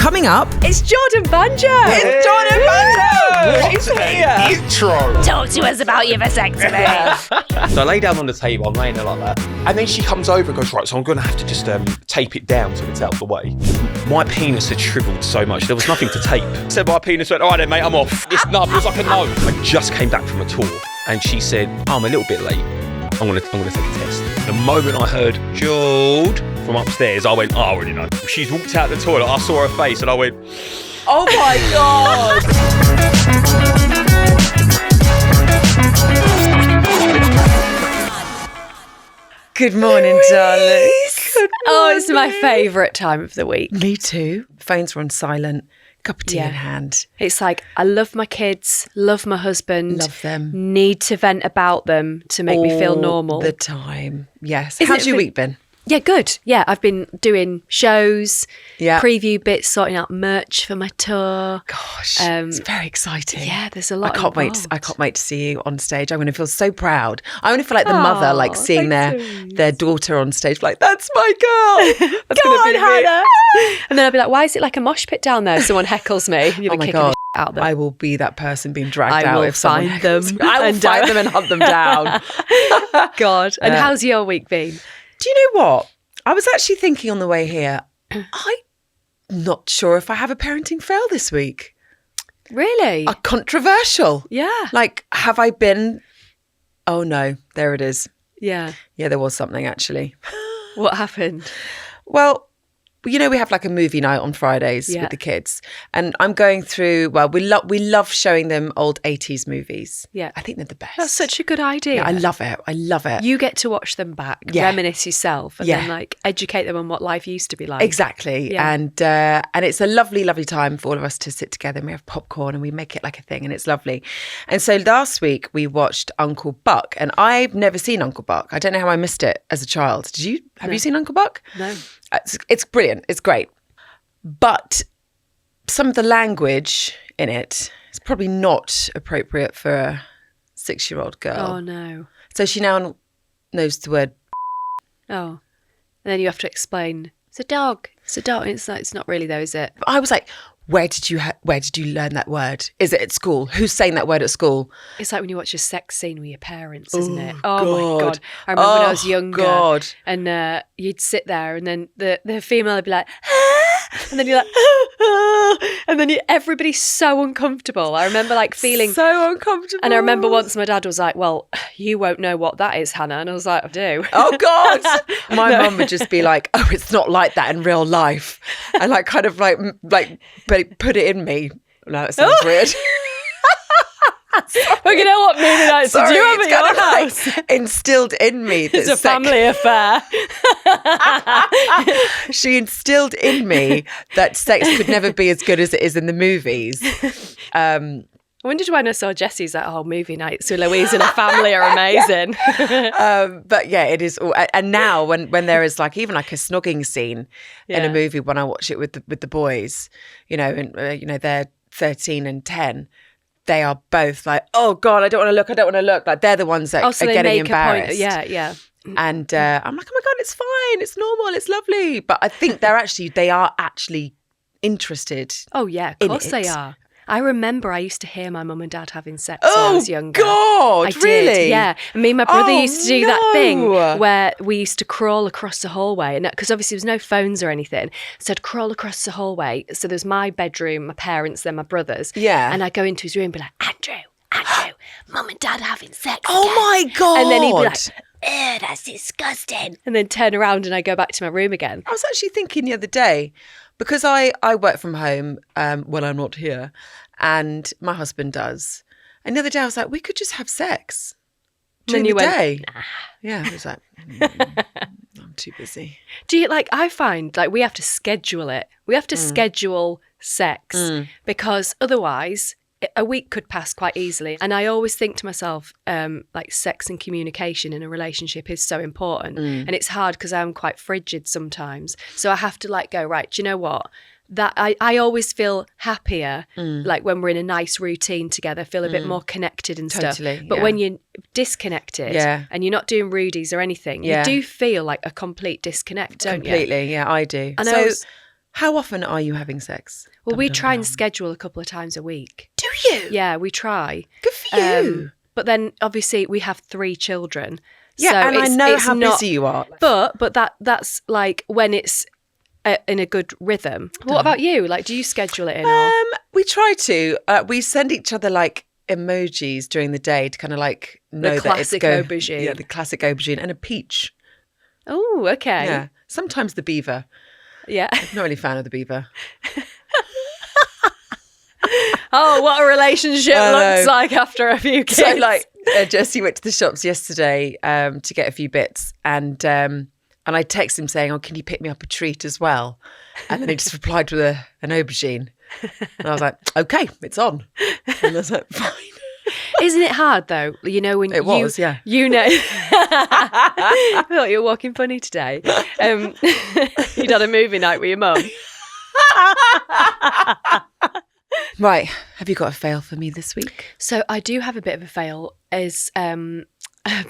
Coming up, It's Jordan Banjo. it's Jordan Banjo. He's here. Intro. Talk to us about your vasectomy. So I lay down on the table, I'm laying there like that. And then she comes over and goes, right, so I'm going to have to just tape it down so it's out of the way. My penis had shriveled so much, there was nothing to tape. So my penis went, all right then, mate, I'm off. It's numb, it was like a no. I just came back from a tour and she said, oh, I'm a little bit late. I'm gonna take a test. The moment I heard Jude from upstairs, I went, oh, I already know. She's walked out the toilet, I saw her face and I went, Oh my God. Good morning, darling. Oh, it's my favourite time of the week. Me too. Phones were on silent. Cup of tea in hand. It's like, I love my kids, love my husband. Love them. Need to vent about them to make me feel normal. All the time. Yes. Isn't How's it your week been? Yeah, good. Yeah, I've been doing shows, Yeah. preview bits, sorting out merch for my tour. Gosh, it's very exciting. Yeah, there's a lot I can't wait. involved. I can't wait to see you on stage. I'm going to feel so proud. I want to feel like the mother, like seeing their daughter on stage, like that's my girl. That's Go gonna on, be me. Hannah. And then I'll be like, why is it like a mosh pit down there? Someone heckles me. You're Oh my kicking God. the shit out of them. I will be that person being dragged I out will if someone find heckles them me. I will and find them and hunt them down. God. And how's your week been? Do you know what? I was actually thinking on the way here, I'm not sure if I have a parenting fail this week. Really? Controversial. Yeah. Like, have I been? Oh no, there it is. Yeah. Yeah, there was something actually. What happened? Well, you know, we have like a movie night on Fridays Yeah. with the kids. And I'm going through, well, we love showing them old 80s movies. Yeah. I think they're the best. That's such a good idea. Yeah, I love it. I love it. You get to watch them back, Yeah. reminisce yourself, and Yeah. then like educate them on what life used to be like. Exactly. Yeah. And it's a lovely, lovely time for all of us to sit together and we have popcorn and we make it like a thing and it's lovely. And so last week we watched Uncle Buck and I've never seen Uncle Buck. I don't know how I missed it as a child. Did you? Have you seen Uncle Buck? No. It's brilliant. It's great. But some of the language in it is probably not appropriate for a 6-year-old girl. Oh no. So she now knows the word. Oh. And then you have to explain. It's a dog. It's a dog. It's not really though, is it? I was like, where did you learn that word? Is it at school? Who's saying that word at school? It's like when you watch a sex scene with your parents, isn't it? Oh, Oh my God. God. I remember when I was younger God. and you'd sit there and then the female would be like, and then you're like, and then everybody's so uncomfortable. I remember like feeling so uncomfortable. And I remember once my dad was like, well, you won't know what that is, Hannah. And I was like, I do. Oh God. My mum would just be like, oh, it's not like that in real life. And like kind of like put it in me. No, that sounds weird. Well, you know what movie nights did you have at your house? Like instilled in me. It's a family affair. She instilled in me that sex could never be as good as it is in the movies. I wondered when I saw Jessie's like, oh, movie nights with Louise and her family are amazing. But yeah, it is. And now when there is like even like a snogging scene in a movie, when I watch it with the boys, you know, and they're 13 and 10. They are both like, oh God, I don't want to look. Like they're the ones that are getting embarrassed. Yeah. And I'm like, oh my God, it's fine. It's normal. It's lovely. But I think they are actually interested. Oh yeah, of course they are. I remember I used to hear my mum and dad having sex when I was younger. Oh God, really? Did, yeah. And me and my brother used to do that thing no. where we used to crawl across the hallway. And because obviously there was no phones or anything. So I'd crawl across the hallway. So there's my bedroom, my parents, then my brother's. Yeah. And I'd go into his room and be like, Andrew, mum and dad are having sex Oh again. my God. And then he'd be like, ew, that's disgusting. And then turn around and I go back to my room again. I was actually thinking the other day, because I work from home when I'm not here, and my husband does. And the other day I was like, we could just have sex during the day. Nah. Yeah, I was like, I'm too busy. Do you I find like we have to schedule it. We have to schedule sex because otherwise a week could pass quite easily. And I always think to myself, like sex and communication in a relationship is so important. And it's hard because I'm quite frigid sometimes. So I have to go, right, do you know what? That I always feel happier, like when we're in a nice routine together, feel a bit more connected and stuff. But when you're disconnected and you're not doing rudies or anything, you do feel like a complete disconnect, don't you? Completely, yeah, I do. And so How often are you having sex? Well, we try and schedule a couple of times a week. Do you? Yeah, we try. Good for you. But then obviously we have 3 children. Yeah, so and I know how not, busy you are. But that's like when it's in a good rhythm. What about you? Like, do you schedule it in? We try to. We send each other like emojis during the day to kind of like know that it's aubergine. Yeah, the classic aubergine and a peach. Oh, okay. Yeah, sometimes the beaver. Yeah. I'm not really a fan of the beaver. Oh, what a relationship looks like after a few kids. So like Jesse went to the shops yesterday to get a few bits and I texted him saying, "Oh, can you pick me up a treat as well?" And then he just replied with an aubergine. And I was like, "Okay, it's on." And I was like, "Fine." Isn't it hard though? You know when it was, yeah. You know, I thought you were walking funny today. You'd had a movie night with your mum. Right, have you got a fail for me this week? So I do have a bit of a fail. Is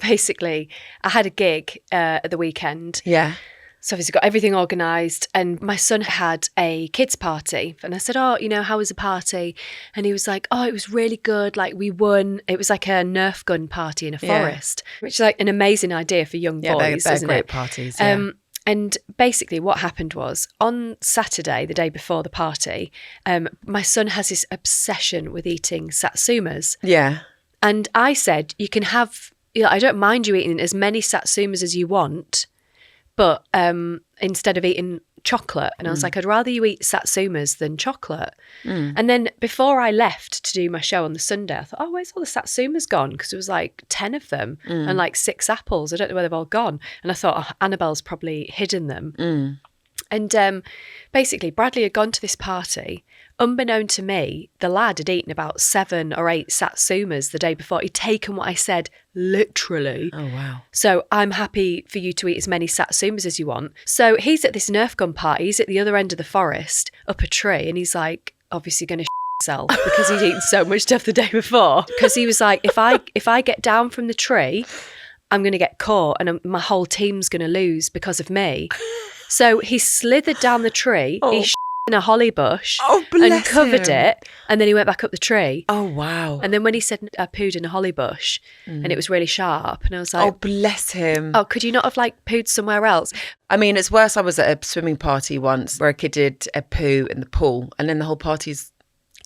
basically I had a gig at the weekend. Yeah. So obviously got everything organised and my son had a kids party and I said, "Oh, you know, how was the party?" And he was like, "Oh, it was really good. Like we won." It was like a Nerf gun party in a forest, which is like an amazing idea for young boys, they're isn't great it? parties. Yeah. And basically what happened was on Saturday, the day before the party, my son has this obsession with eating satsumas. Yeah. And I said, "You can have, I don't mind you eating as many satsumas as you want, but instead of eating chocolate." And I was like, "I'd rather you eat satsumas than chocolate." And then before I left to do my show on the Sunday, I thought, "Oh, where's all the satsumas gone?" Because there was like 10 of them and like 6 apples. I don't know where they've all gone. And I thought, "Oh, Annabelle's probably hidden them." And basically, Bradley had gone to this party. Unbeknown to me, the lad had eaten about 7 or 8 satsumas the day before. He'd taken what I said literally. Oh, wow. So I'm happy for you to eat as many satsumas as you want. So he's at this Nerf gun party. He's at the other end of the forest, up a tree, and he's like obviously going to himself because he'd eaten so much stuff the day before. Because he was like, if I get down from the tree, I'm going to get caught and my whole team's going to lose because of me. So he slithered down the tree. He in a holly bush and covered it, and then he went back up the tree. Oh, wow. And then when he said I pooed in a holly bush and it was really sharp, and I was like, "Oh, bless him." "Oh, could you not have like pooed somewhere else?" I mean, it's worse. I was at a swimming party once where a kid did a poo in the pool and then the whole party's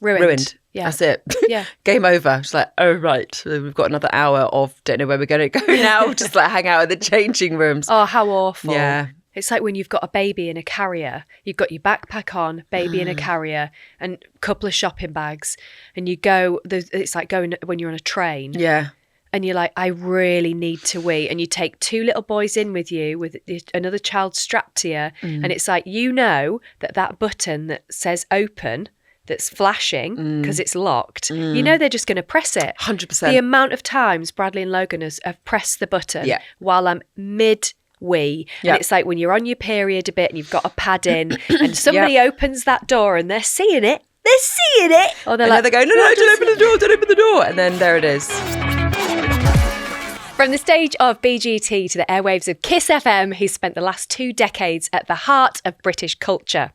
ruined. Yeah. That's it. Yeah. Game over. It's like, oh, right. So we've got another hour of don't know where we're going to go now. Just like hang out in the changing rooms. Oh, how awful. Yeah. It's like when you've got a baby in a carrier, you've got your backpack on, baby in a carrier, and a couple of shopping bags, and you go, it's like going when you're on a train. Yeah. And you're like, I really need to wee. And you take 2 little boys in with you with another child strapped to you. And it's like, you know that button that says open, that's flashing because it's locked, you know they're just going to press it. 100%. The amount of times Bradley and Logan have pressed the button while I'm mid-wee. And it's like when you're on your period a bit and you've got a pad in and somebody opens that door and they're seeing it. Or they're like, they go, no, don't open the door. And then there it is. From the stage of BGT to the airwaves of Kiss FM, he's spent the last 2 decades at the heart of British culture.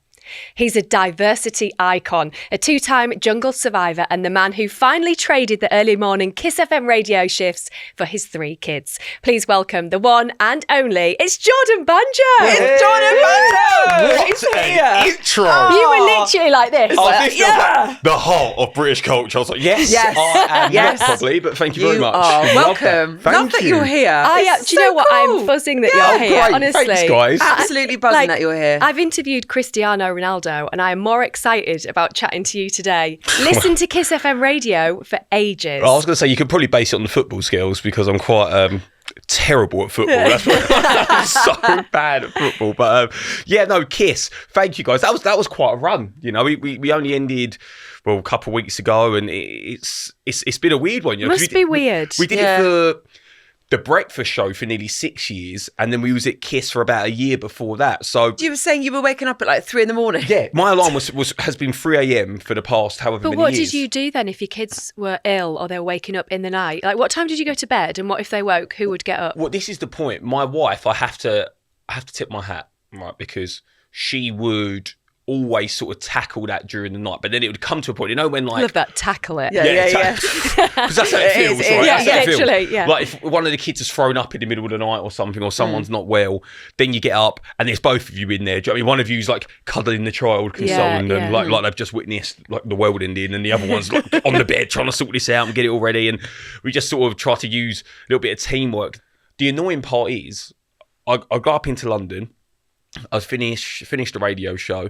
He's a diversity icon, a 2-time jungle survivor, and the man who finally traded the early morning Kiss FM radio shifts for his 3 kids. Please welcome the one and only, it's Jordan Banjo. It's Jordan Banjo. He's here. Intro. You were literally like this. The heart of British culture. I was like, yes, I am not probably, but thank you very much. Welcome. Love that you're here. Do you know what? I'm buzzing that you're here, great. honestly. Thanks, guys. Absolutely buzzing that you're here. I've interviewed Cristiano Ronaldo and I am more excited about chatting to you today. Listen to Kiss FM radio for ages. I was going to say, you could probably base it on the football skills because I'm quite terrible at football. That's why I'm so bad at football. But Kiss. Thank you guys. That was quite a run. You know, we only ended a couple of weeks ago, and it's been a weird one. You know, Must be weird. We did it for the breakfast show for nearly 6 years, and then we was at Kiss for about a year before that. So you were saying you were waking up at like 3 a.m. Yeah, my alarm has been 3 a.m. for the past however many years. But what did you do then if your kids were ill or they were waking up in the night? Like, what time did you go to bed? And what if they woke? Who would get up? Well, this is the point. My wife, I have to tip my hat, right, because she would always sort of tackle that during the night. But then it would come to a point, you know, when like... I love that, tackle it. Yeah. Because that's how it feels, right? Yeah, That's how it feels. literally, yeah. Like if one of the kids is thrown up in the middle of the night or something, or someone's not well, then you get up and there's both of you in there. Do you know what I mean? One of you's like cuddling the child, consoling them, like they've just witnessed like the world ending, and the other one's like on the bed trying to sort this out and get it all ready. And we just sort of try to use a little bit of teamwork. The annoying part is, I got up into London, I'd finished the radio show,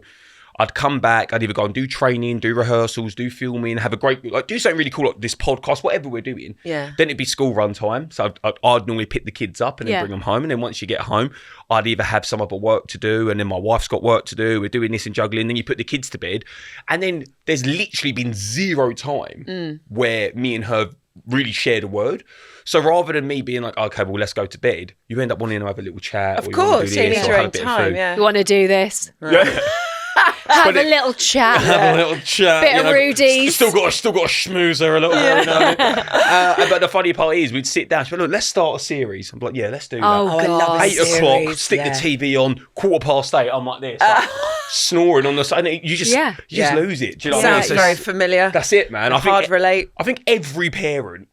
I'd come back, I'd either go and do training, do rehearsals, do filming, have a great, like do something really cool like this podcast, whatever we're doing. Yeah. Then it'd be school run time. So I'd normally pick the kids up and then bring them home. And then once you get home, I'd either have some other work to do, and then my wife's got work to do, we're doing this and juggling, then you put the kids to bed. And then there's literally been zero time where me and her really shared a word. So rather than me being like, okay, well, let's go to bed, you end up wanting to have a little chat. Of course, you need your own time, You want to do this? Right. Yeah. Have a little chat. Have a little chat. Bit of Rudy's. Still got to schmooze her a little bit. You know? But the funny part is, we'd sit down. She'd be like, look, let's start a series. I'm like, yeah, let's do that. Oh, I love God. 8 o'clock, stick the TV on, 8:15. I'm like this, like, snoring on the side. You just lose it. Do you know what I mean? Sounds very familiar. That's it, man. Hard relate. I think every parent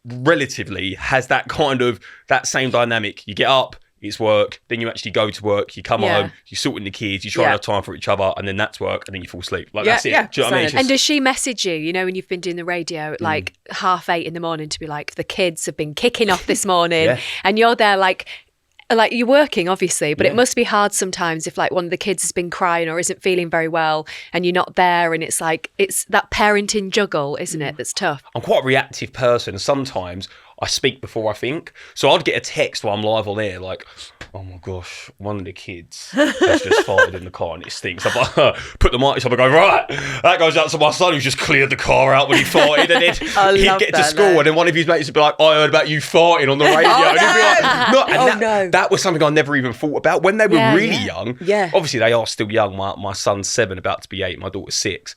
relatively has that kind of, that same dynamic. You get up, it's work, then you actually go to work, you come home, you sort in the kids, you try and have time for each other, and then that's work, and then you fall asleep. Like, that's it. Do you know what I mean? And does she message you, you know, when you've been doing the radio at like 8:30 in the morning to be like, the kids have been kicking off this morning, and you're there like you're working obviously, but it must be hard sometimes if like one of the kids has been crying or isn't feeling very well and you're not there, and it's like, it's that parenting juggle, isn't it, that's tough. I'm quite a reactive person, and sometimes I speak before I think. So I'd get a text while I'm live on air like, oh my gosh, one of the kids has just farted in the car and it stinks. I'm like, put the mic up and go, right, that goes out to my son who's just cleared the car out when he farted. And then he'd get to school and then one of his mates would be like, I heard about you farting on the radio. And he'd be like, no. That was something I never even thought about. When they were really young, obviously they are still young. My son's 7, about to be 8, my daughter's 6.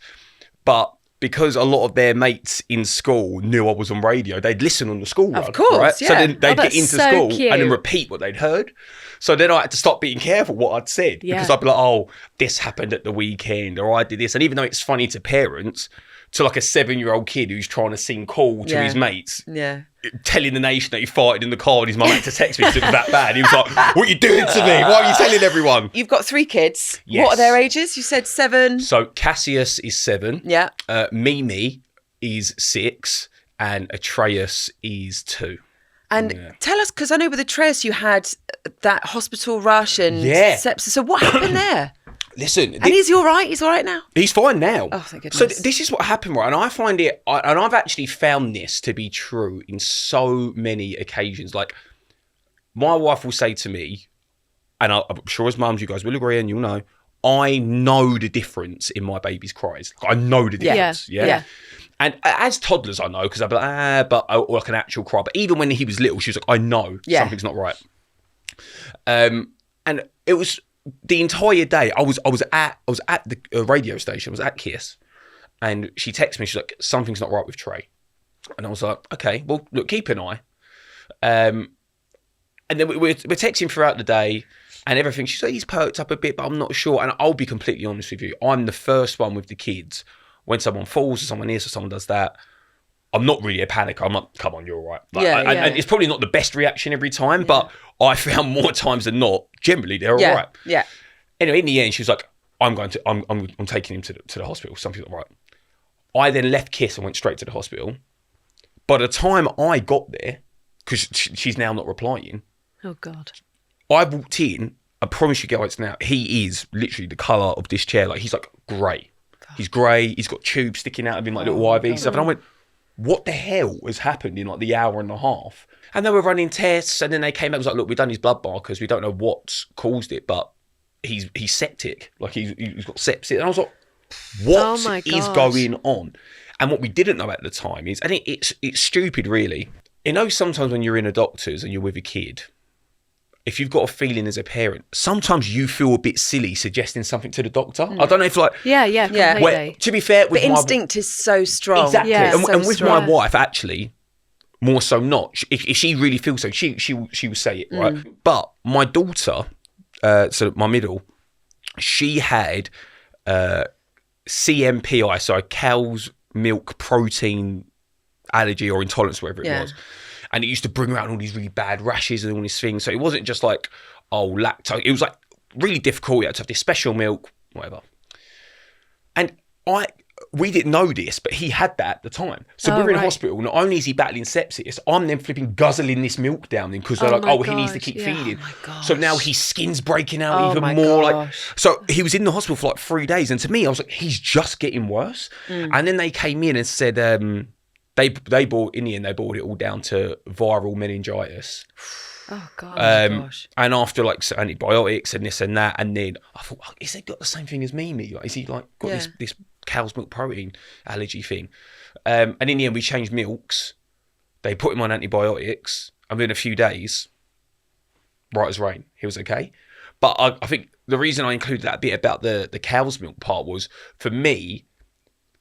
But because a lot of their mates in school knew I was on radio, they'd listen on the school run. Of course, right? So then they'd get into so school cute. and then repeat what they'd heard. So then I had to stop being careful what I'd said, because I'd be like, oh, this happened at the weekend, or I did this. And even though it's funny to parents, to like a 7-year-old kid who's trying to seem cool to his mates, telling the nation that he farted in the car, and his mum had to text me because it was that bad. He was like, what are you doing to me? Why are you telling everyone? You've got 3 kids. Yes. What are their ages? You said 7. So Cassius is 7. Yeah. Mimi is 6, and Atreus is 2. And tell us, because I know with Atreus you had that hospital rush and sepsis. So what happened there? Listen, and is he all right? He's all right now? He's fine now. Oh, thank goodness. So this is what happened, right? And I find it, and I've actually found this to be true in so many occasions. Like, my wife will say to me, and I'm sure as mums you guys will agree, and you'll know, I know the difference in my baby's cries. I know the difference. Yeah. And as toddlers, I know, because I'd be like, or like an actual cry. But even when he was little, she was like, I know something's not right. And it was the entire day. I was at the radio station. I was at Kiss, and she texted me. She's like, something's not right with Trey. And I was like, okay, well, look, keep an eye. And then we're texting throughout the day and everything. She's like, he's perked up a bit, but I'm not sure. And I'll be completely honest with you. I'm the first one with the kids. When someone falls or someone is or someone does that, I'm not really a panicker. I'm like, come on, you're all right. Like, and it's probably not the best reaction every time, but I found more times than not, generally they're all right. Yeah. Anyway, in the end, she was like, I'm taking him to the hospital. Something's not right. I then left Kiss and went straight to the hospital. By the time I got there, because she's now not replying. Oh, God. I walked in, I promise you guys now, he is literally the colour of this chair. Like, he's like grey. He's grey, he's got tubes sticking out of him, like little IV stuff. And I went, what the hell has happened in like the hour and a half? And they were running tests, and then they came out and was like, look, we've done his blood markers. We don't know what's caused it, but he's septic. Like, he's got sepsis. And I was like, what is going on? And what we didn't know at the time is, and it's stupid really. You know, sometimes when you're in a doctor's and you're with a kid, if you've got a feeling as a parent, sometimes you feel a bit silly suggesting something to the doctor. I don't know if like... Yeah, completely. Where, to be fair... The instinct is so strong. Exactly. Yeah, and with my wife, actually, more so not. If she really feels so, she will say it, right? But my daughter, so my middle, she had CMPI, so cow's milk protein allergy or intolerance, whatever it was. And it used to bring around all these really bad rashes and all these things. So it wasn't just like, lactose. It was like really difficult. You had to have this special milk, whatever. And we didn't know this, but he had that at the time. So we're in hospital. Not only is he battling sepsis, I'm then flipping guzzling this milk down him because they're like, he needs to keep feeding. So now his skin's breaking out even more. Like, so he was in the hospital for like 3 days. And to me, I was like, he's just getting worse. And then they came in and said, they brought it all down to viral meningitis. Oh gosh. And after like antibiotics and this and that, and then I thought, is he got the same thing as me? Like, is he like got this cow's milk protein allergy thing? And in the end, we changed milks. They put him on antibiotics, and within a few days, right as rain, he was okay. But I think the reason I included that bit about the cow's milk part was, for me,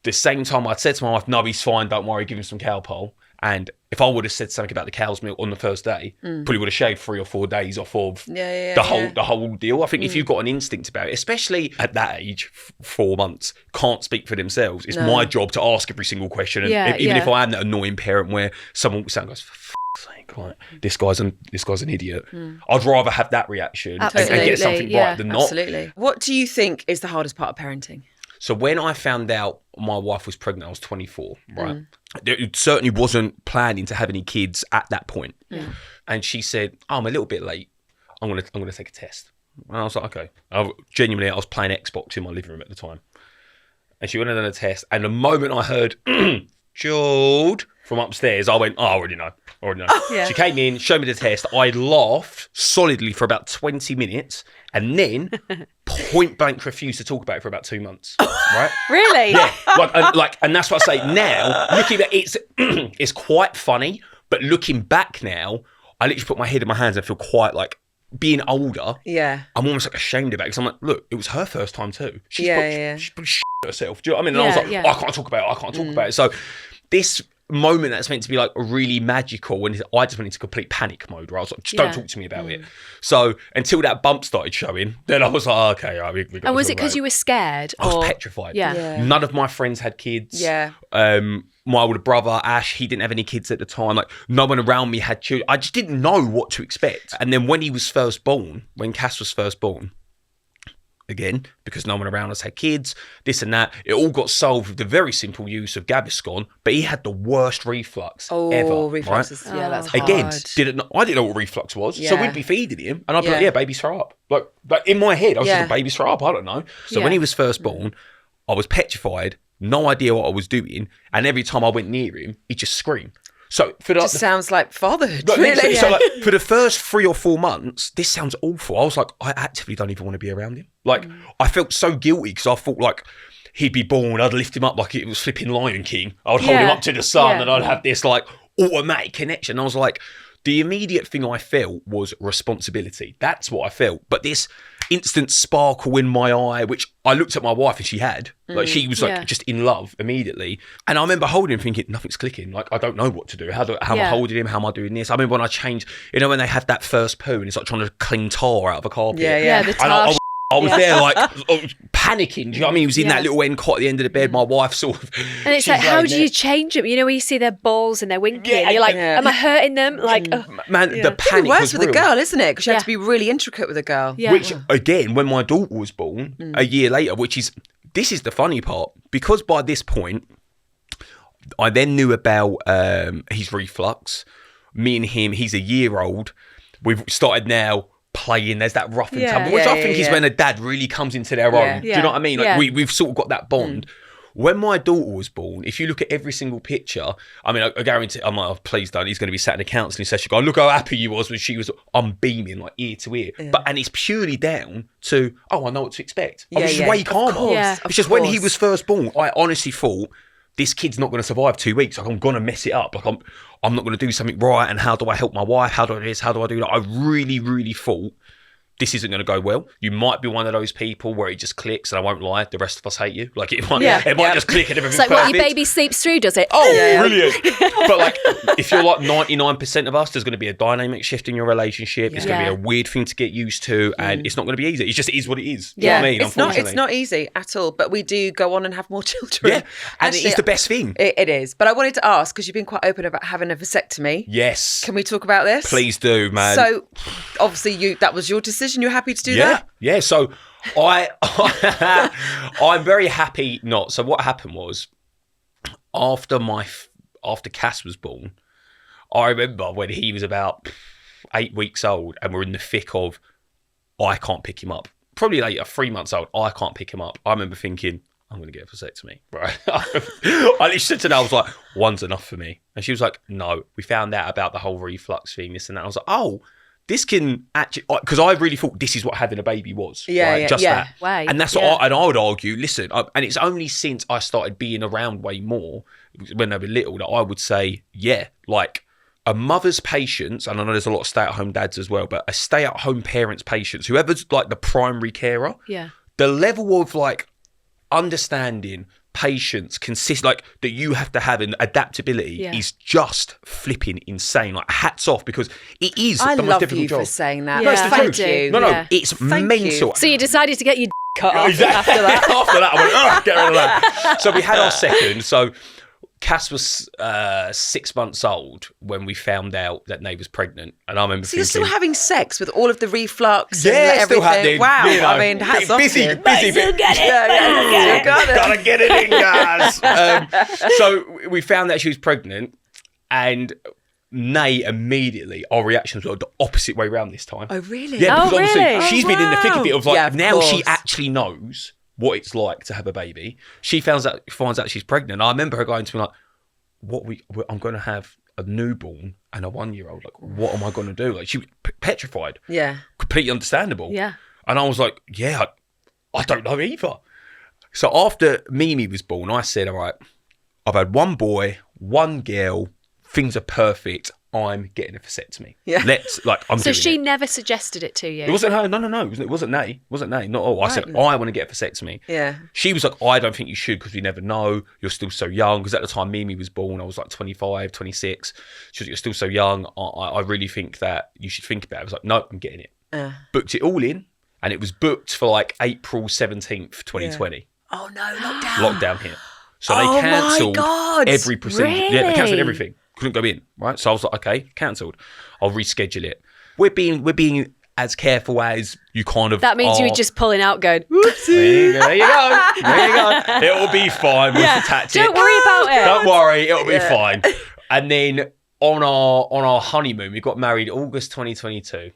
the same time I'd said to my wife, no, he's fine, don't worry, give him some Cowpole. And if I would have said something about the cow's milk on the first day, probably would have shaved 3 or 4 days off of the whole deal. I think if you've got an instinct about it, especially at that age, 4 months, can't speak for themselves. It's my job to ask every single question. And even if I am that annoying parent where someone goes, for f***'s sake, like, this guy's an idiot. I'd rather have that reaction and get something right than not. Absolutely. What do you think is the hardest part of parenting? So when I found out my wife was pregnant, I was 24, right? It certainly wasn't planning to have any kids at that point. And she said, I'm a little bit late. I'm gonna take a test. And I was like, okay. I was playing Xbox in my living room at the time. And she went and done a test. And the moment I heard, Jude, from upstairs, I went, I already know. She came in, showed me the test. I laughed solidly for about 20 minutes and then point blank refused to talk about it for about 2 months. Right? Really? Yeah. And that's what I say now. Looking at it, it's quite funny, but looking back now, I literally put my head in my hands and feel quite like, being older, I'm almost like ashamed about it because I'm like, look, it was her first time too. She's probably shit herself. Do you know what I mean? And I was like, I can't talk about it. So this moment that's meant to be like really magical, and I just went into complete panic mode where I was like, just don't talk to me about it. So until that bump started showing, then I was like, okay, we got. And was it because you were scared? I was petrified. Yeah. None of my friends had kids. Yeah. My older brother, Ash, he didn't have any kids at the time. Like, no one around me had children. I just didn't know what to expect. And then when when Cass was first born, again, because no one around us had kids, this and that, it all got solved with the very simple use of Gaviscon, but he had the worst reflux ever. Reflux right? Yeah, that's hard. Again, I didn't know what reflux was. So we'd be feeding him and I'd be like, babies throw up. Like in my head, I was just like, babies throw up, I don't know. So when he was first born, I was petrified, no idea what I was doing, and every time I went near him, he'd just scream. So for just sounds like fatherhood, really. So like, for the first 3 or 4 months, this sounds awful. I was like, I actively don't even want to be around him. Like, I felt so guilty because I thought like he'd be born, I'd lift him up like it was flipping Lion King. I'd hold him up to the sun and I'd have this like automatic connection. I was like, the immediate thing I felt was responsibility. That's what I felt. But this instant sparkle in my eye, which I looked at my wife and she had, like she was like just in love immediately. And I remember holding him thinking, nothing's clicking. Like, I don't know what to do. How am I holding him? How am I doing this? I remember when I changed, when they had that first poo and it's like trying to clean tar out of a carpet. Yeah, the tar. I was there like panicking. Do you know what I mean? He was in that little end cot at the end of the bed. My wife sort of... And it's like, how do you change them? When you see their balls and they're winking, you're like, am I hurting them? Like, man, the panic worse was with real. a girl, isn't it? Because you have to be really intricate with a girl. Yeah. Which, again, when my daughter was born, a year later, this is the funny part, because by this point, I then knew about his reflux. Me and him, he's a year old. We've started now playing, there's that rough and tumble, which I think is when a dad really comes into their own. Do you know what I mean? Like we've sort of got that bond. When my daughter was born, if you look at every single picture, I mean, I guarantee, I'm like, oh, please don't, he's going to be sat in a counselling session going, look how happy you was when she was, I'm beaming like ear to ear. And it's purely down to, I know what to expect. I was just way calmer. It's just when he was first born, I honestly thought, this kid's not going to survive 2 weeks. Like, I'm going to mess it up. Like, I'm not going to do something right. And how do I help my wife? How do I do this? How do I do that? I really, really thought this isn't going to go well. You might be one of those people where it just clicks, and I won't lie, the rest of us hate you. Like it might just click and everything's It's like perfect. what your baby sleeps through, does it? Oh, brilliant. But like, if you're like 99% of us, there's going to be a dynamic shift in your relationship. It's going to be a weird thing to get used to, and it's not going to be easy. It just is what it is. Do you know what I mean? It's not easy at all, but we do go on and have more children. Yeah, and it is the best thing. It is. But I wanted to ask, because you've been quite open about having a vasectomy. Yes. Can we talk about this? Please do, man. So, obviously, that was your decision. You're happy to do that? Yeah. So I'm very happy not. So what happened was, after Cass was born, I remember when he was about 8 weeks old, and we're in the thick of, I can't pick him up. Probably later, 3 months old, I can't pick him up. I remember thinking, I'm going to get a vasectomy, right? I literally said to her, I was like, one's enough for me. And she was like, no. We found out about the whole reflux thing, this and that. I was like, oh, this can actually, because I really thought this is what having a baby was. That. Wow. And that's what I would argue, listen, and it's only since I started being around way more when they were little that I would say, like a mother's patience, and I know there's a lot of stay-at-home dads as well, but a stay-at-home parent's patience, whoever's like the primary carer, the level of like understanding, patience, like that you have to have, and adaptability is just flipping insane. Like hats off, because it is the most difficult job. I love you for saying that. No, it's the Thank truth. you. No, it's mental. So you decided to get your cut off Exactly. after that? After that, I went, oh, get rid of that. So we had our second. So Cass was 6 months old when we found out that Nay was pregnant, and I remember So thinking, you're still having sex with all of the reflux and still everything? happening. Wow. You know, I mean, hats off busy, to you. busy. Still get it. You got it. Gotta get it in, guys. So we found that she was pregnant, and Nay immediately, our reactions were the opposite way around this time. Oh, really? Yeah, because Oh, obviously really? she's been in the thick of it of like, Yeah, of now she course. actually knows what it's like to have a baby. She finds out she's pregnant. I remember her going to me like, I'm going to have a newborn and a 1-year-old. Like, what am I going to do? Like, she was petrified. Yeah. Completely understandable. Yeah. And I was like, I don't know either. So after Mimi was born, I said, all right, I've had one boy, one girl, things are perfect. I'm getting a vasectomy. Yeah. I'm So doing she it. never suggested it to you? It wasn't her. No. It wasn't Nay. It wasn't Nay. Not all. I said, I want to get a vasectomy. Yeah. She was like, I don't think you should, because we never know. You're still so young. Because at the time Mimi was born, I was like 25, 26. She was like, you're still so young. I really think that you should think about it. I was like, no, I'm getting it. Booked it all in. And it was booked for like April 17th, 2020. Oh, no, lockdown. Lockdown hit. So they cancelled every procedure. Really? Yeah, they cancelled everything. Couldn't go in, right? So I was like, okay, cancelled. I'll reschedule it. We're being as careful as you kind of That means you are. were just pulling out going, There you go. It'll be fine. We'll attach it. don't worry about it. Don't worry, it'll be fine. And then on our honeymoon, we got married August 2022.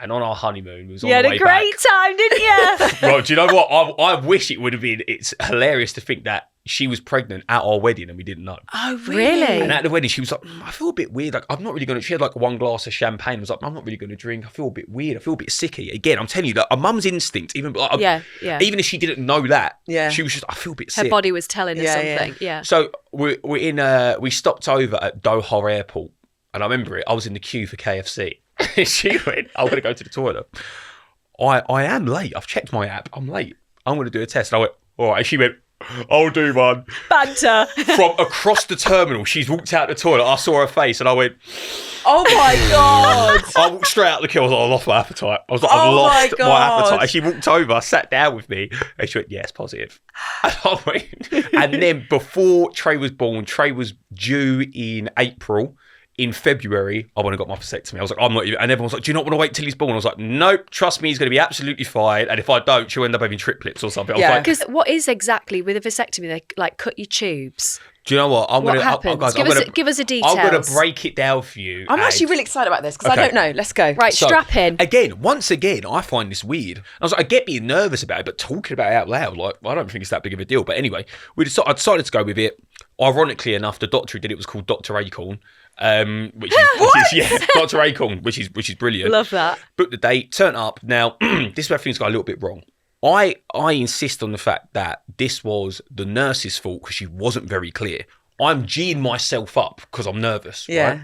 And on our honeymoon, we was on You had the way a great time, didn't you? Well, do you know what? I wish it would have been. It's hilarious to think that she was pregnant at our wedding and we didn't know. Oh, Really? And at the wedding, she was like, I feel a bit weird. Like, I'm not really going to... She had like one glass of champagne. I was like, I'm not really going to drink. I feel a bit weird. I feel a bit sicky. Again, I'm telling you, that a mum's instinct, even if she didn't know that, she was just, I feel a bit sick. Her body was telling her something. Yeah. So we stopped over at Doha Airport. And I remember it. I was in the queue for KFC. She went, I'm going to go to the toilet. I am late. I've checked my app. I'm late. I'm going to do a test. And I went, all right. And she went, I'll do one. Banter. From across the terminal, she's walked out the toilet. I saw her face and I went, Oh, my God. I walked straight out the queue. I was like, I lost my appetite. I was like, Oh I've my lost my God. appetite. And she walked over, sat down with me, and she went, yes, positive. And I went, and then before Trey was born, Trey was due in April. In February, I went and got my vasectomy. I was like, I'm not even, and everyone was like, do you not want to wait till he's born? I was like, nope, trust me, he's going to be absolutely fine. And if I don't, she'll end up having triplets or something. I was like, Because what is exactly with a vasectomy? They like cut your tubes. do you know what? What happens? Give us a details. I'm going to break it down for you. I'm actually really excited about this because I don't know. Let's go. Right, So, strap in. Once again, I find this weird. I was like, I get being nervous about it, but talking about it out loud, like, I don't think it's that big of a deal. But anyway, I decided to go with it. Ironically enough, the doctor who did it was called Dr Acorn, which is Dr Acorn, which is brilliant. Love that. Booked the date, turned up. Now, this is where things got a little bit wrong. I insist on the fact that this was the nurse's fault because she wasn't very clear. I'm G'ing myself up because I'm nervous, right?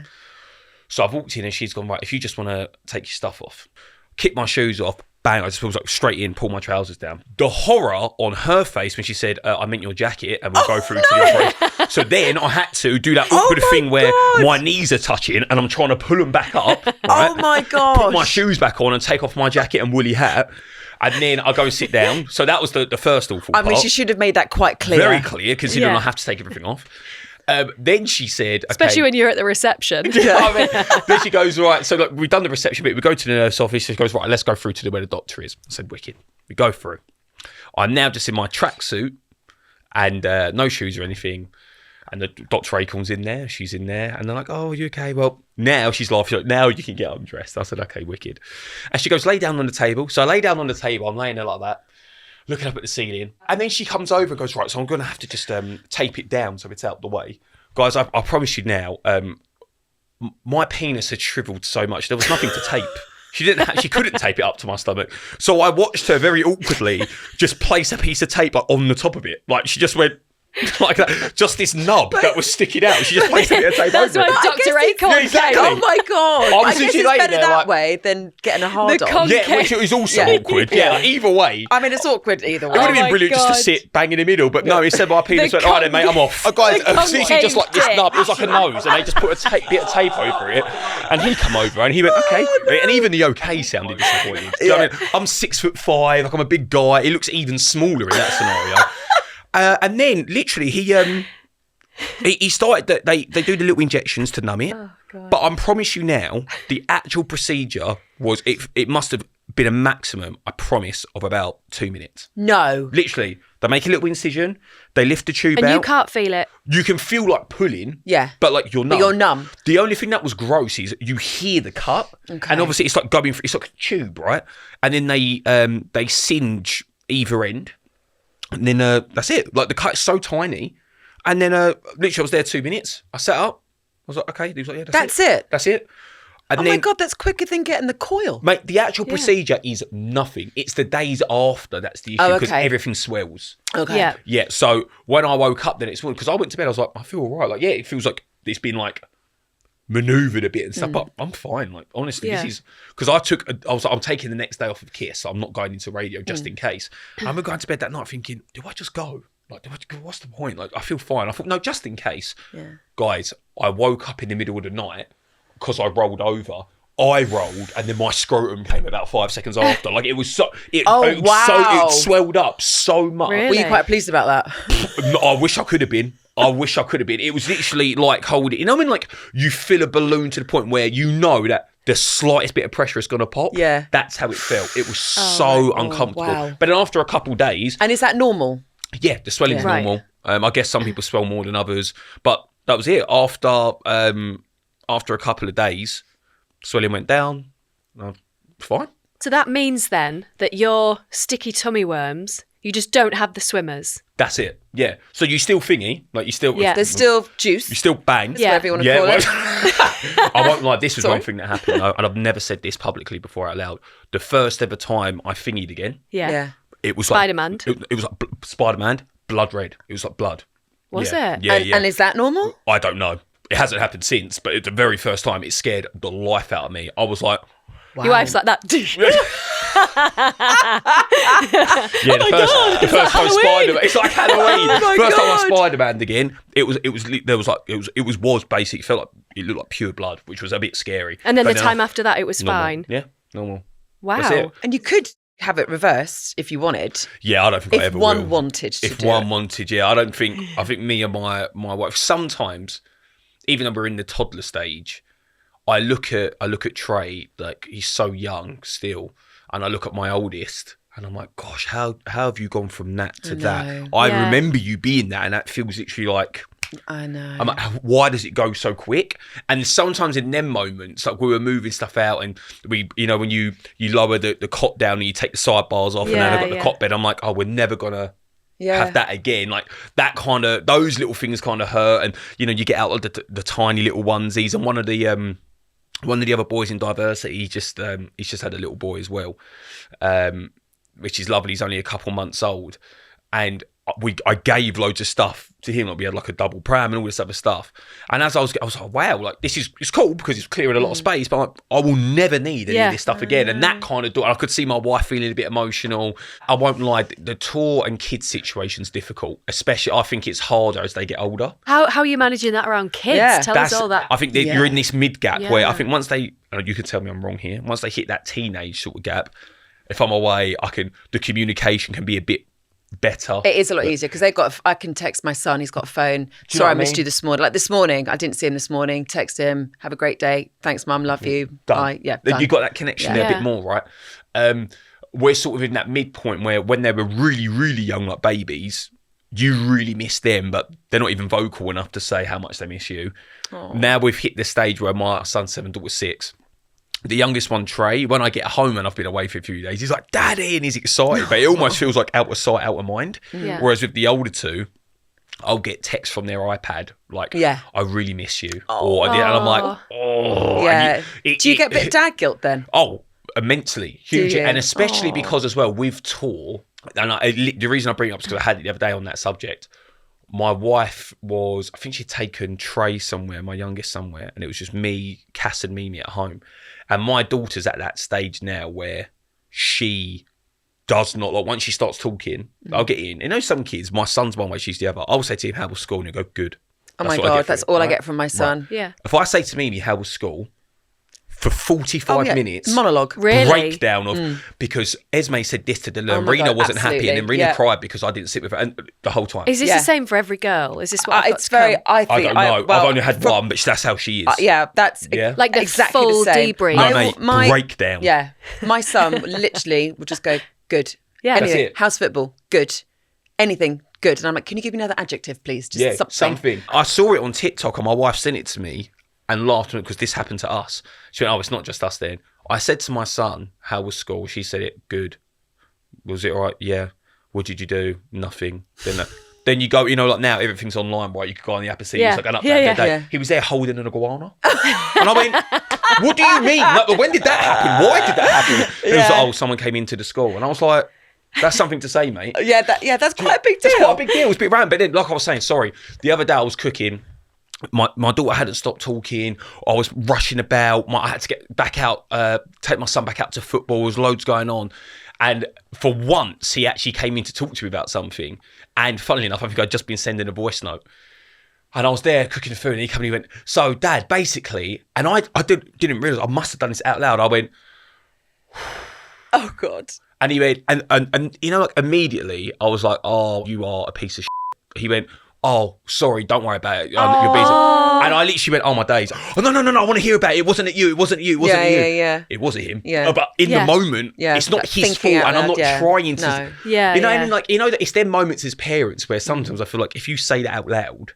So I've walked in and she's gone, right, if you just want to take your stuff off. kick my shoes off, bang, I just was like straight in, pull my trousers down. The horror on her face when she said, I meant your jacket and we'll go through to the operation. So then I had to do that awkward thing where my knees are touching and I'm trying to pull them back up. Right? Oh my God. Put my shoes back on and take off my jacket and woolly hat. And then I go and sit down. So that was the first awful part. I mean, she should have made that quite clear. Very clear, considering I have to take everything off. Then she said, okay. Especially when you're at the reception. Then she goes, right, so look, we've done the reception bit. We go to the nurse office. She goes, right, let's go through to where the doctor is. I said, wicked. We go through. I'm now just in my tracksuit and no shoes or anything. And the Dr Acorn's in there. She's in there. And they're like, oh, are you okay? Well, now she's laughing. She's like, now you can get undressed. I said, okay, wicked. And she goes, lay down on the table. So I lay down on the table. I'm laying there like that, looking up at the ceiling. And then she comes over and goes, right, so I'm going to have to just tape it down so it's out the way. Guys, I promise you now, my penis had shriveled so much. There was nothing to tape. She couldn't tape it up to my stomach. So I watched her very awkwardly just place a piece of tape like on the top of it. Like she just went like that, just this nub that was sticking out. She just placed a bit of tape That's over why it. Dr Acorn Yeah, exactly. Oh my God. I was I guess literally it's laying better there that like- way than getting a hard The on. con- Yeah, which was also awkward. Yeah, like, either way. I mean, it's awkward either It would way. have been my brilliant just God. to sit bang in the middle, but no, instead my penis The went, all right then, mate, I'm off. Guys, the seriously, just like this concave nub, it was like a nose, and they just put a bit of tape over it, and he come over, and he went, okay. And even the okay sounded disappointed. Do you know what I mean? I'm 6'5", like I'm a big guy. He looks even smaller in that scenario. And then, literally, he started, they do the little injections to numb it, but I promise you now, the actual procedure was, it must have been a maximum, I promise, of about 2 minutes. No. Literally, they make a little incision, they lift the tube And out. you can't feel it. You can feel like pulling, Yeah. but like you're numb. But you're numb. The only thing that was gross is you hear the cut, and obviously it's like going through, it's like a tube, right? And then they singe either end, and then that's it. Like the cut is so tiny, and then literally I was there 2 minutes. I sat up, I was like, okay. He was like, yeah, That's it. That's it. And Oh then, my God, that's quicker than getting the coil. mate, the actual procedure is nothing. It's the days after that's the issue Oh, because okay. everything swells. Okay. Yeah. Yeah, so when I woke up the next morning, because I went to bed, I was like, I feel all right. Like, yeah, it feels like it's been like manoeuvred a bit and stuff, but I'm fine. Like, honestly, Yeah. this is because I was like, I'm taking the next day off of Kiss. So I'm not going into radio just in case. I remember going to bed that night thinking, do I just go? Like, what's the point? Like, I feel fine. I thought, no, just in case. Yeah. Guys, I woke up in the middle of the night because I rolled over. I rolled, and then my scrotum came about 5 seconds after. Like, it was so. wow. It swelled up so much. Really? Were you quite pleased about that? No, I wish I could have been. It was literally like holding. You know, when like you fill a balloon to the point where you know that the slightest bit of pressure is going to pop. Yeah. That's how it felt. It was so uncomfortable. wow. But then after a couple of days, And is that normal? yeah, the swelling's Yeah. Right. normal. I guess some people swell more than others, but that was it. After a couple of days, swelling went down. Fine. So that means then that your sticky tummy worms, you just don't have the swimmers. That's it. Yeah. So you still thingy, like you still. Yeah. There's still juice. You still bang. Yeah. Whatever you want to Yeah, call well, it. I won't lie. This was Sorry. one thing that happened, though, and I've never said this publicly before out loud. The first ever time I thingied again, Yeah. Yeah. it was Spider-Man. Like, it was like Spider-Man, blood red. It was like blood. Was yeah. it? Yeah, And, yeah. and is that normal? I don't know. It hasn't happened since, but the very first time, it scared the life out of me. I was like, Your wife's like that. yeah, the first time Spider-Man. It's like Halloween. my First time I God. Spider-Man again. It was basically, it felt like it looked like pure blood, which was a bit scary. And then But the time after that, it was normal. fine. Yeah, normal. Wow. That's it. And you could have it reversed if you wanted. Yeah, I don't think I If ever one will. wanted to If do one it. wanted, yeah, I think me and my wife sometimes, even though we're in the toddler stage, I look at Trey, like he's so young still, and I look at my oldest and I'm like, gosh, how have you gone from that to that? know. I Yeah. remember you being that, and that feels literally like, I know. I'm like, why does it go so quick? And sometimes in them moments, like we were moving stuff out, and we, you know, when you lower the cot down and you take the sidebars off, and then I've got the Yeah, cot bed, I'm like, oh, we're never gonna yeah. have that again. Like that kind of, those little things kind of hurt, and you know, you get out of the tiny little onesies, and one of the other boys in diversity, he's just had a little boy as well, which is lovely. He's only a couple months old, and I gave loads of stuff to him. Like we had like a double pram and all this other stuff. And as I was like, wow, like it's cool because it's clearing a lot of space, but I will never need any of this stuff again. And that kind of, I could see my wife feeling a bit emotional. I won't lie, the tour and kids situation's difficult, especially I think it's harder as they get older. How are you managing that around kids? Yeah, Tell us all that. I think that you're in this mid gap where I think once they, you could tell me I'm wrong here, once they hit that teenage sort of gap, if I'm away, the communication can be a bit better. It is a lot easier because I can text my son, he's got a phone. Sorry, I missed you this morning. Like this morning, I didn't see him this morning. Text him, have a great day. Thanks, Mum, love you. Done. Bye. Yeah, done. You've got that connection there a bit more, right? We're sort of in that midpoint where when they were really, really young, like babies, you really miss them, but they're not even vocal enough to say how much they miss you. Aww. Now we've hit the stage where my son's 7, daughter's 6. The youngest one, Trey, when I get home and I've been away for a few days, he's like, Daddy, and he's excited, but it almost feels like out of sight, out of mind. Yeah. Whereas with the older two, I'll get texts from their iPad, like, I really miss you. And I'm like, Yeah. Do you get a bit of dad guilt then? Oh, immensely. Huge. And especially because as well, with tour, and the reason I bring it up is because I had it the other day on that subject. My wife I think she'd taken Trey somewhere, my youngest somewhere, and it was just me, Cass and Mimi at home. And my daughter's at that stage now where she does not, like once she starts talking, I'll get in. You know, some kids, my son's one way, she's the other. I'll say to him, how was school? And he'll go, good. Oh my God, that's all I get from my son. Right. Yeah. If I say to Mimi, how was school? For 45 minutes, monologue, breakdown of because Esme said this to Dylan, Rena wasn't happy, and then Rena cried because I didn't sit with her and the whole time. Is this the same for every girl? Is this what it's very? I think I don't know. I've only had one, but that's how she is. That's like the exactly full the same. Debrief. No, mate, breakdown. Yeah, my son literally would just go good. Yeah, anything. That's it. How's football? Good. Anything. Good. And I'm like, can you give me another adjective, please? Just something. I saw it on TikTok, and my wife sent it to me. And laughed at it because this happened to us. She went, it's not just us then. I said to my son, how was school? She said it, good. Was it all right? Yeah. What did you do? Nothing. Then you go, like now everything's online, right? You could go on the app and see it's like an update day. He was there holding an iguana. And I went, what do you mean? Like, when did that happen? Why did that happen? And he was like, someone came into the school. And I was like, that's something to say, mate. That's quite a big deal. That's quite a big deal. It was a bit random. But then, like I was saying, sorry, the other day I was cooking. My daughter hadn't stopped talking. I was rushing about. I had to get back out, take my son back out to football. There was loads going on. And for once, he actually came in to talk to me about something. And funnily enough, I think I'd just been sending a voice note. And I was there cooking the food, and he came and he went, so Dad, basically, and I didn't realise, I must have done this out loud. I went, oh God. And he went, and like immediately, I was like, oh, you are a piece of shit. He went, oh, sorry, don't worry about it. You're busy. And I literally went, oh, my days. Oh, no, I want to hear about it. It wasn't you. It wasn't you. It wasn't him. Yeah. But in the moment, it's not his fault. And I'm not trying to. No. Yeah. And like, that it's their moments as parents where sometimes I feel like if you say that out loud,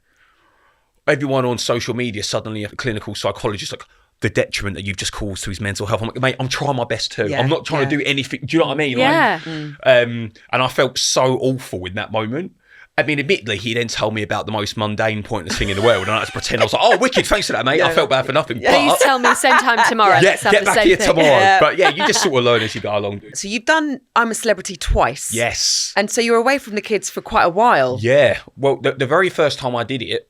everyone on social media, suddenly a clinical psychologist, like, the detriment that you've just caused to his mental health. I'm like, mate, I'm trying my best too. I'm not trying to do anything. Do you know what I mean? Yeah. And I felt so awful in that moment. I mean, admittedly, he then told me about the most mundane, pointless thing in the world, and I had to pretend I was like, "Oh, wicked, thanks for that, mate." I felt bad for nothing. Please tell me same time tomorrow. Get back here tomorrow. Yeah. But you just sort of learn as you go along. So you've done I'm a Celebrity twice. Yes. And so you were away from the kids for quite a while. Yeah. Well, the very first time I did it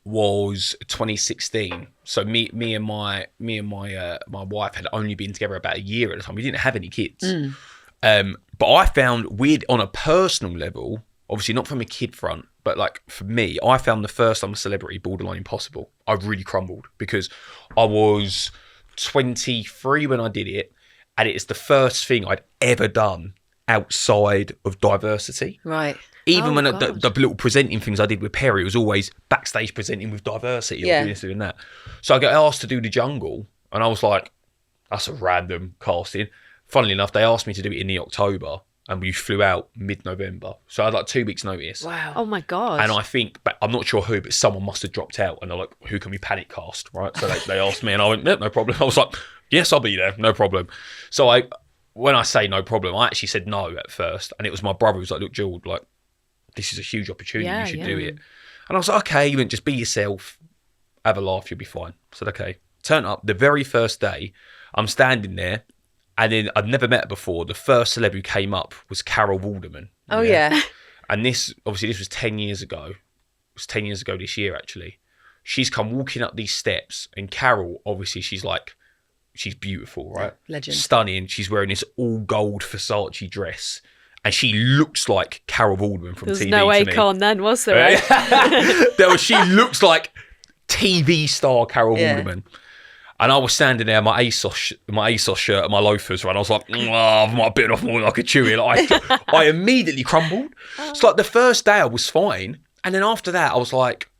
was 2016. So me and my wife had only been together about a year at the time. We didn't have any kids. But I found weird on a personal level. Obviously not from a kid front, but like for me, I found the first I'm a Celebrity borderline impossible. I really crumbled because I was 23 when I did it, and it's the first thing I'd ever done outside of diversity. Right. Even when the little presenting things I did with Perry, it was always backstage presenting with diversity or this and that. So I got asked to do the jungle, and I was like, that's a random casting. Funnily enough, they asked me to do it in the October. And we flew out mid-November. So I had like 2 weeks notice. Wow. Oh my God. And I think, but I'm not sure who, but someone must have dropped out. And they're like, who can we panic cast, right? So they asked me and I went, no problem. I was like, yes, I'll be there, no problem. So when I say no problem, I actually said no at first. And it was my brother who was like, look, Jules, like, this is a huge opportunity. You should do it. And I was like, okay. He went, just be yourself. Have a laugh. You'll be fine. I said, okay. Turn up the very first day. I'm standing there. And then I'd never met her before. The first celeb who came up was Carol Walderman. Oh, yeah. And this was 10 years ago. It was 10 years ago this year, actually. She's come walking up these steps, and Carol, obviously, she's beautiful, right? Legend. Stunning. She's wearing this all gold Versace dress, and she looks like Carol Baldwin from There's TV. no to me. Acorn then, was there? Eh? She looks like TV star Carol Baldwin. And I was standing there, my ASOS shirt and my loafers, and I was like, I might bit off more than I could chew it. Like, I immediately crumbled. It's like the first day I was fine, and then after that I was like,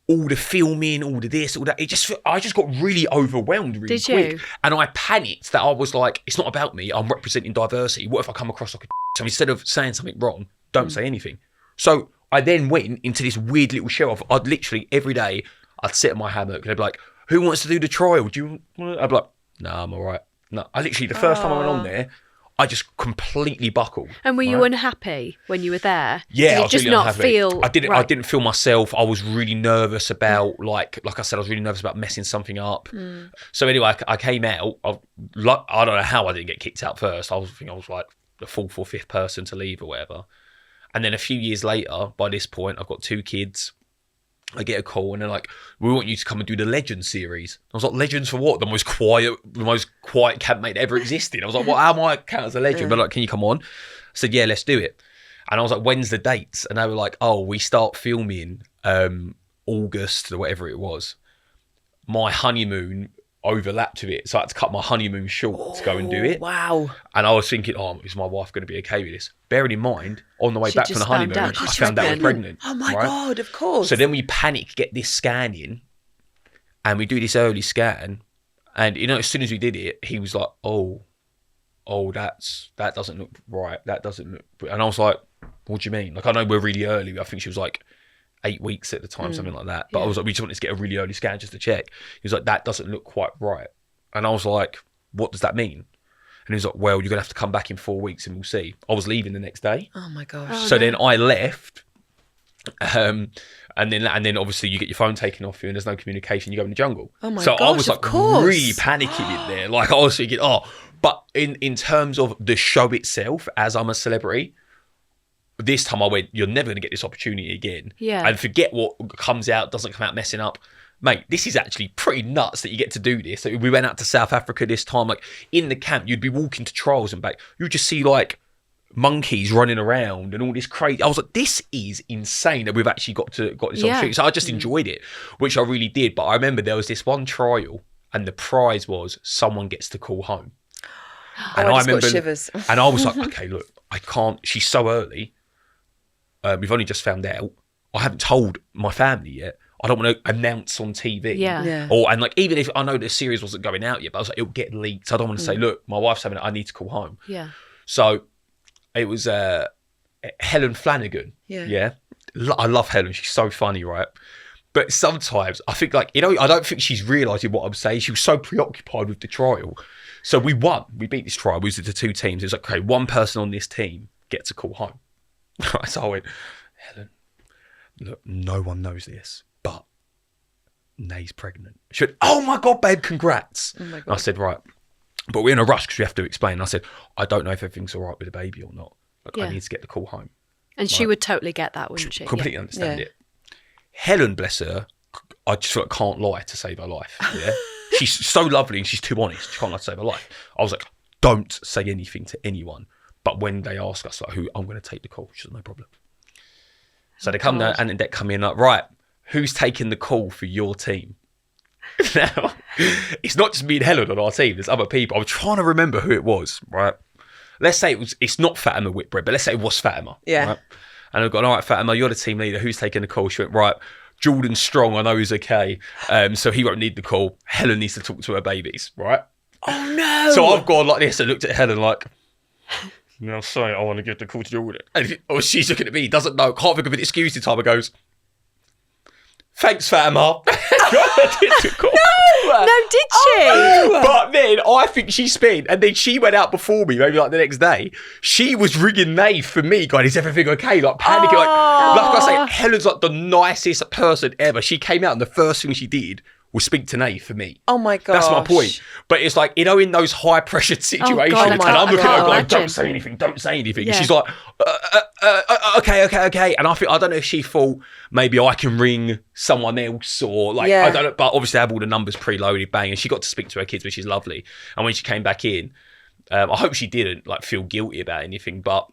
all the filming, all the this, all that. I just got really overwhelmed really quick. Did you? And I panicked that I was like, it's not about me. I'm representing diversity. What if I come across like a so instead of saying something wrong, don't say anything. So I then went into this weird little shell of, I'd literally every day, I'd sit in my hammock and they'd be like, who wants to do the trial? Do you want to? I'd be like, no, I'm all right. No, I literally, the first time I went on there, I just completely buckled. And were you unhappy when you were there? Yeah, Did I was just really not unhappy. feel. I didn't. Right. I didn't feel myself. I was really nervous about like I said, I was really nervous about messing something up. So anyway, I came out. I don't know how I didn't get kicked out first. I was like the fourth or fifth person to leave or whatever. And then a few years later, by this point, I've got 2 kids. I get a call and they're like, we want you to come and do the Legends series. I was like, Legends for what? The most quiet campmate ever existed. I was like, well, how am I count as a legend? But like, can you come on? I said, yeah, let's do it. And I was like, when's the dates? And they were like, oh, we start filming August or whatever it was. My honeymoon overlapped with it. So I had to cut my honeymoon short to go and do it. Wow. And I was thinking, is my wife going to be okay with this? Bearing in mind, on the way back from the honeymoon, I found out I was pregnant. Oh my God, of course. So then we panic, get this scan in, and we do this early scan. And, as soon as we did it, he was like, that doesn't look right. That doesn't look... And I was like, what do you mean? Like, I know we're really early. I think she was like 8 weeks at the time, something like that. But I was like, we just wanted to get a really early scan just to check. He was like, that doesn't look quite right. And I was like, what does that mean? And he was like, well, you're going to have to come back in 4 weeks and we'll see. I was leaving the next day. Oh my gosh. Then I left. And then obviously you get your phone taken off you and there's no communication. You go in the jungle. Oh my gosh, gosh, I was like of course. really panicking in there. Like I was thinking, but in terms of the show itself, as I'm a celebrity, this time I went, you're never going to get this opportunity again. Yeah. And forget what comes out, doesn't come out messing up. Mate, this is actually pretty nuts that you get to do this. We went out to South Africa this time. Like in the camp, you'd be walking to trials and back. You'd just see like monkeys running around and all this crazy. I was like, this is insane that we've actually got this opportunity. So I just enjoyed it, which I really did. But I remember there was this one trial and the prize was someone gets to call home. And I remember shivers. And I was like, okay, look, I can't. She's so early. We've only just found out. I haven't told my family yet. I don't want to announce on TV. Yeah. And like, even if I know the series wasn't going out yet, but I was like, it'll get leaked. So I don't want to say, look, my wife's having it. I need to call home. Yeah. So it was Helen Flanagan. Yeah. I love Helen. She's so funny, right? But sometimes I think like, I don't think she's realising what I'm saying. She was so preoccupied with the trial. So we won. We beat this trial. We was the 2 teams. It was like, okay, one person on this team gets a call home. So I went, Helen, look, no one knows this, but Nay's pregnant. She went, oh my God, babe, congrats. Oh my God. I said, right. But we're in a rush because we have to explain. I said, I don't know if everything's all right with the baby or not. Like, I need to get the call home. And she would totally get that, wouldn't she? Completely understand it. Helen, bless her, I just feel like can't lie to save her life. Yeah. She's so lovely and she's too honest. She can't lie to save her life. I was like, don't say anything to anyone. But when they ask us, like, who, I'm going to take the call. She said, no problem. So they come down and they come in like, right, who's taking the call for your team? Now, it's not just me and Helen on our team. There's other people. I'm trying to remember who it was, right? Let's say it's not Fatima Whitbread, but let's say it was Fatima. Yeah. Right? And I've gone, all right, Fatima, you're the team leader. Who's taking the call? She went, right, Jordan Strong, I know he's okay. So he won't need the call. Helen needs to talk to her babies, right? Oh, no. So I've gone like this and looked at Helen like... No, sorry, I want to get the call to Jordan. And she's looking at me, doesn't know, can't think of an excuse in time. I goes, thanks, Fatima. No, did she? But then I think she spin, and then she went out before me, maybe like the next day. She was ringing Nate for me, going, is everything okay? Like panicking. Like I say, Helen's like the nicest person ever. She came out and the first thing she did will speak to Nate for me. Oh my gosh. That's my point. But it's like, you know, in those high pressured situations, God, and I'm looking at her going, imagine. don't say anything. Yeah. And she's like, okay. And I don't know if she thought maybe I can ring someone else or like, I don't know. But obviously I have all the numbers preloaded, bang. And she got to speak to her kids, which is lovely. And when she came back in, I hope she didn't like feel guilty about anything, but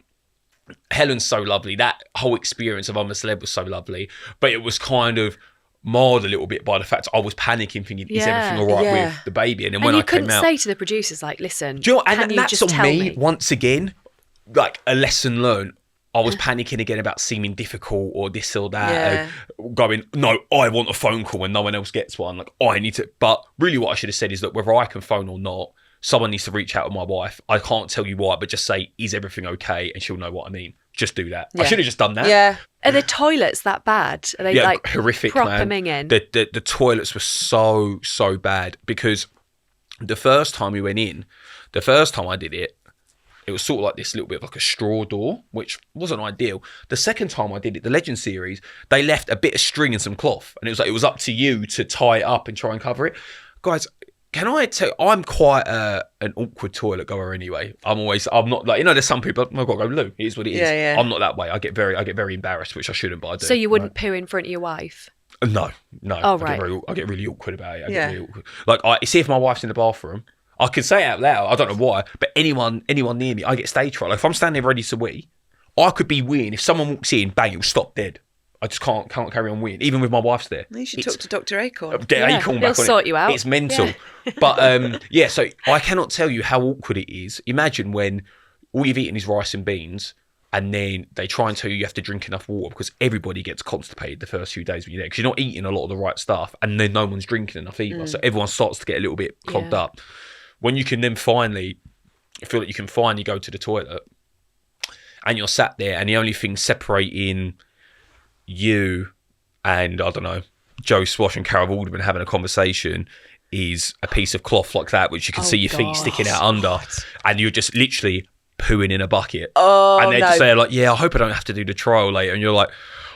Helen's so lovely. That whole experience of I'm a Celeb was so lovely. But it was kind of marred a little bit by the fact I was panicking, thinking, is everything all right with the baby? And then when I came out, you couldn't say to the producers, like, listen, do you know, can and you that's just on tell me once again, like a lesson learned. I was panicking again about seeming difficult or this or that, going, no, I want a phone call when no one else gets one. Like, I need to. But really what I should have said is that whether I can phone or not, someone needs to reach out to my wife. I can't tell you why, but just say, is everything okay? And she'll know what I mean. Just do that. I should have just done that. Yeah. Are the toilets that bad? Are they like horrific, proper man. minging? The toilets were so bad because the first time we went in, the first time I did it, it was sort of like this little bit of like a straw door, which wasn't ideal. The second time I did it, the Legend series, they left a bit of string and some cloth, and it was like it was up to you to tie it up and try and cover it. Guys, can I tell? I'm quite an awkward toilet goer anyway. I'm not like, you know, there's some people I've got to go, Lou, it is what it is. Yeah. I'm not that way. I get very embarrassed, which I shouldn't, but I do. So you wouldn't poo in front of your wife? No. Oh, right. I get really awkward about it. I get really awkward. Like, see if my wife's in the bathroom, I could say it out loud. I don't know why, but anyone near me, I get stage fright. Like if I'm standing ready to wee, I could be weeing. If someone walks in, bang, it'll stop dead. I just can't carry on weeing, even with my wife's there. You should talk to Dr Acorn. Acorn he'll sort you out. It's mental. Yeah. But so I cannot tell you how awkward it is. Imagine when all you've eaten is rice and beans, and then they try and tell you have to drink enough water because everybody gets constipated the first few days when you're there because you're not eating a lot of the right stuff, and then no one's drinking enough either. So everyone starts to get a little bit clogged up. When you can then finally feel that you can finally go to the toilet and you're sat there and the only thing separating you and, I don't know, Joe Swash and Carol Alderman having a conversation is a piece of cloth like that, which you can see your feet sticking out under, and you're just literally pooing in a bucket. And they're just saying like, I hope I don't have to do the trial later. And you're like,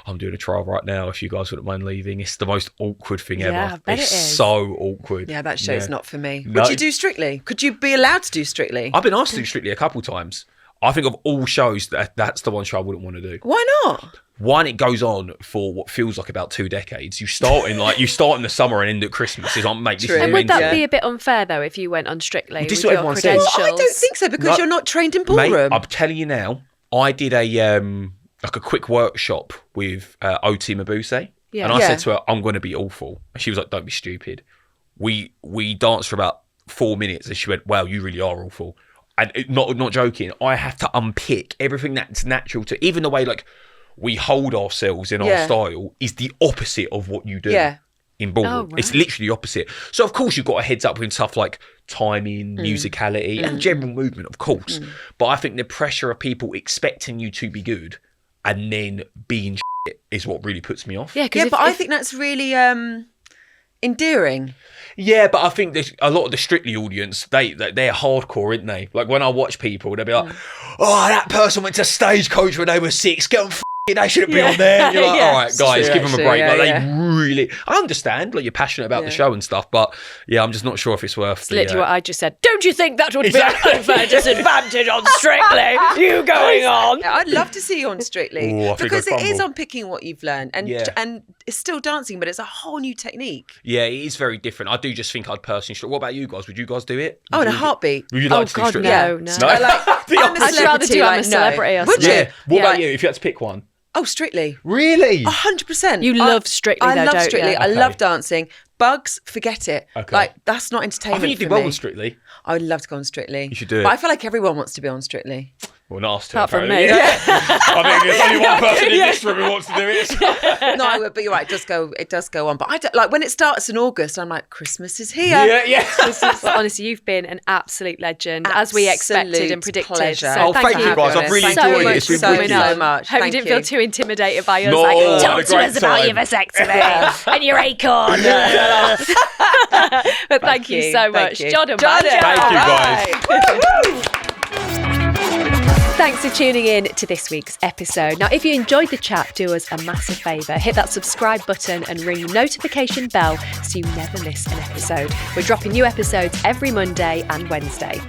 I'm doing a trial right now if you guys wouldn't mind leaving. It's the most awkward thing ever. I bet it's it is. so awkward. Yeah, that show's not for me. No. Would you do Strictly? Could you be allowed to do Strictly? I've been asked to do Strictly a couple times. I think of all shows, that's the one show I wouldn't want to do. Why not? One, it goes on for what feels like about 2 decades. You start in the summer and end at Christmas. It's like, mate, this is And would that mental. be a bit unfair though if you went on Strictly This is with what your everyone says. credentials? I don't think so because you're not trained in ballroom. Mate, I'm telling you now, I did a like a quick workshop with OT Mabuse. Yeah. And I Yeah. said to her, I'm going to be awful. And she was like, don't be stupid. We danced for about 4 minutes and she went, wow, you really are awful. And not joking, I have to unpick everything that's natural to, even the way like we hold ourselves in our style is the opposite of what you do in ballroom. Oh, right. It's literally the opposite. So of course you've got a heads up with stuff like timing, musicality and general movement, of course. But I think the pressure of people expecting you to be good and then being shit is what really puts me off. Yeah, but I think that's really endearing. Yeah, but I think there's a lot of the Strictly audience, they're hardcore, aren't they? Like when I watch people, they'll be like, oh, that person went to Stagecoach when they were 6. Get them they shouldn't be on there. And you're like, all right, guys, give them a break. Like, they really, I understand, like you're passionate about the show and stuff, but I'm just not sure if it's worth. It's literally what I just said. Don't you think that would be an unfair disadvantage on Strictly? You going on? Yeah, I'd love to see you on Strictly Ooh, I think because I'd it is fumble. unpicking what you've learned and it's still dancing, but it's a whole new technique. Yeah, it is very different. I do just think I'd personally. What about you guys? Would you guys do it? Oh, in a heartbeat. Would you like to do God, Strictly? no. No? I'm a I'd rather do I'm a celebrity, celebrity or Would something. you? Yeah. What about you? If you had to pick one. Oh, Strictly. Really? 100%. You love Strictly, I though, love don't Strictly. you? I Okay. love dancing. Bugs, forget it. Okay. Like, that's not I entertainment think you did for well me. on Strictly. I would love to go on Strictly. You should do it. But I feel like everyone wants to be on Strictly. Well, not us two. Apart from apparently. me. I mean, there's only one person in this room who wants to do it. No, I would, but you're right. It does go on. But I don't, like when it starts in August, I'm like, Christmas is here. Yeah. Well, honestly, you've been an absolute legend, as we expected Absolute and predicted. pleasure. So Thank for you having guys. us. I've really so enjoyed it. much It's been for coming wicked. on. So much. Hope Thank you didn't you. feel too intimidated by us. No, like, I had a talk to great us about your time. vasectomy and your acorn. But thank you so much. Thank you. Jordan Jordan. Banjo. Thank you, guys. Bye. thanks for tuning in to this week's episode. Now, if you enjoyed the chat, do us a massive favour. Hit that subscribe button and ring the notification bell so you never miss an episode. We're dropping new episodes every Monday and Wednesday.